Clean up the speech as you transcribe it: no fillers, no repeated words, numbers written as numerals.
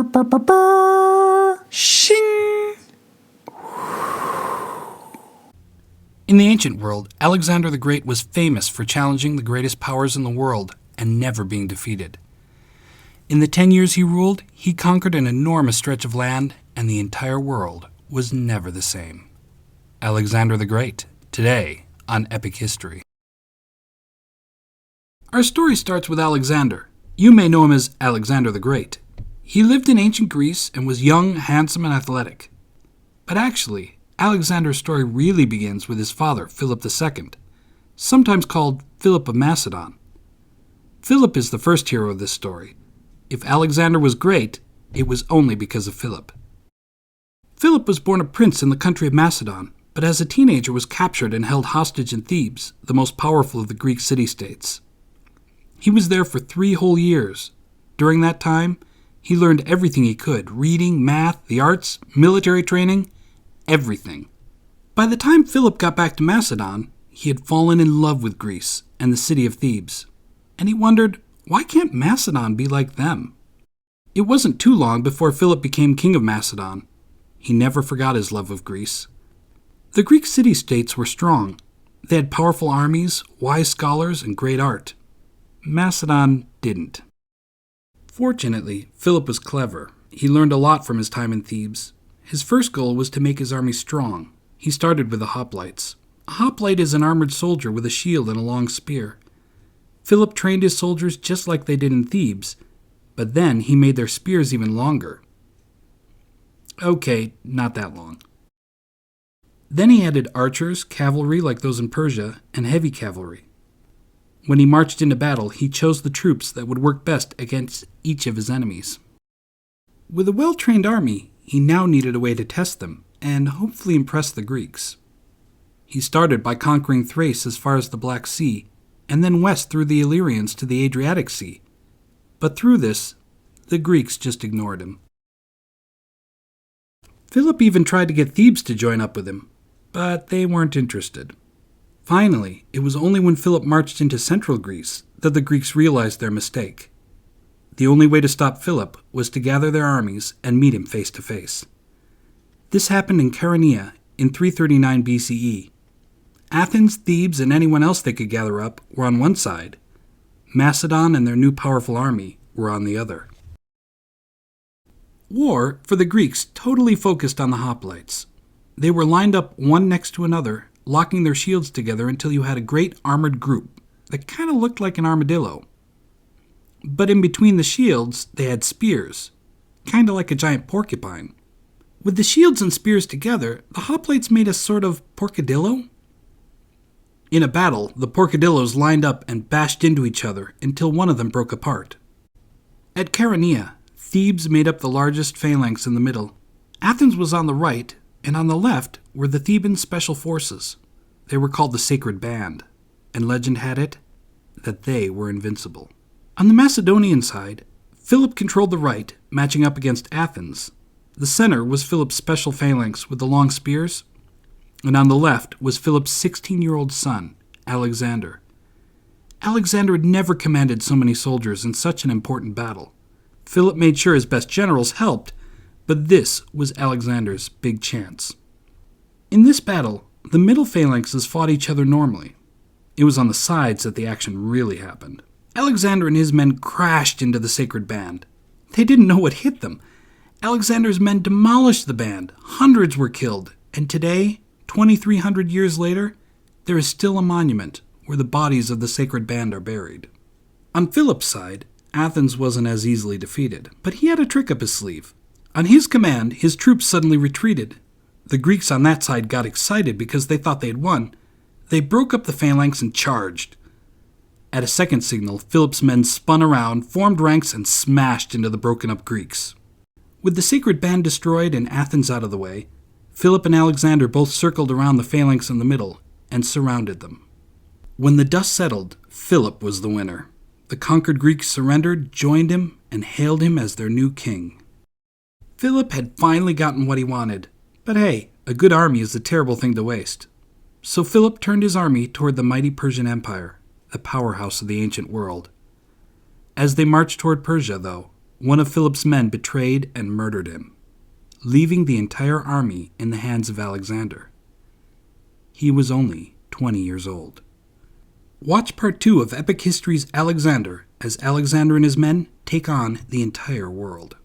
ba ba ba. Shing! In the ancient world, Alexander the Great was famous for challenging the greatest powers in the world and never being defeated. In the 10 years he ruled, he conquered an enormous stretch of land, and the entire world was never the same. Alexander the Great, today on Epic History. Our story starts with Alexander. You may know him as Alexander the Great. He lived in ancient Greece and was young, handsome, and athletic. But actually, Alexander's story really begins with his father, Philip II, sometimes called Philip of Macedon. Philip is the first hero of this story. If Alexander was great, it was only because of Philip. Philip was born a prince in the country of Macedon, but as a teenager was captured and held hostage in Thebes, the most powerful of the Greek city-states. He was there for 3 whole years. During that time, he learned everything he could: reading, math, the arts, military training, everything. By the time Philip got back to Macedon, he had fallen in love with Greece and the city of Thebes, and he wondered, why can't Macedon be like them? It wasn't too long before Philip became king of Macedon. He never forgot his love of Greece. The Greek city-states were strong. They had powerful armies, wise scholars, and great art. Macedon didn't. Fortunately, Philip was clever. He learned a lot from his time in Thebes. His first goal was to make his army strong. He started with the hoplites. A hoplite is an armored soldier with a shield and a long spear. Philip trained his soldiers just like they did in Thebes, but then he made their spears even longer. Okay, not that long. Then he added archers, cavalry like those in Persia, and heavy cavalry. When he marched into battle, he chose the troops that would work best against each of his enemies. With a well-trained army, he now needed a way to test them and hopefully impress the Greeks. He started by conquering Thrace as far as the Black Sea, and then west through the Illyrians to the Adriatic Sea. But through this, the Greeks just ignored him. Philip even tried to get Thebes to join up with him, but they weren't interested. Finally, it was only when Philip marched into central Greece that the Greeks realized their mistake. The only way to stop Philip was to gather their armies and meet him face to face. This happened in Chaeronea in 339 BCE. Athens, Thebes, and anyone else they could gather up were on one side. Macedon and their new powerful army were on the other. War, for the Greeks, totally focused on the hoplites. They were lined up one next to another, locking their shields together until you had a great armored group that kind of looked like an armadillo. But in between the shields, they had spears, kind of like a giant porcupine. With the shields and spears together, the hoplites made a sort of porcadillo. In a battle, the porcadillos lined up and bashed into each other until one of them broke apart. At Chaeronea, Thebes made up the largest phalanx in the middle. Athens was on the right, and on the left were the Theban special forces. They were called the Sacred Band, and legend had it that they were invincible. On the Macedonian side, Philip controlled the right, matching up against Athens. The center was Philip's special phalanx with the long spears, and on the left was Philip's 16-year-old son, Alexander. Alexander had never commanded so many soldiers in such an important battle. Philip made sure his best generals helped, but this was Alexander's big chance. In this battle, the middle phalanxes fought each other normally. It was on the sides that the action really happened. Alexander and his men crashed into the Sacred Band. They didn't know what hit them. Alexander's men demolished the band. Hundreds were killed, and today, 2,300 years later, there is still a monument where the bodies of the Sacred Band are buried. On Philip's side, Athens wasn't as easily defeated, but he had a trick up his sleeve. On his command, his troops suddenly retreated. The Greeks on that side got excited because they thought they had won. They broke up the phalanx and charged. At a second signal, Philip's men spun around, formed ranks, and smashed into the broken-up Greeks. With the Sacred Band destroyed and Athens out of the way, Philip and Alexander both circled around the phalanx in the middle and surrounded them. When the dust settled, Philip was the winner. The conquered Greeks surrendered, joined him, and hailed him as their new king. Philip had finally gotten what he wanted, but hey, a good army is a terrible thing to waste. So Philip turned his army toward the mighty Persian Empire, the powerhouse of the ancient world. As they marched toward Persia, though, one of Philip's men betrayed and murdered him, leaving the entire army in the hands of Alexander. He was only 20 years old. Watch part 2 of Epic History's Alexander as Alexander and his men take on the entire world.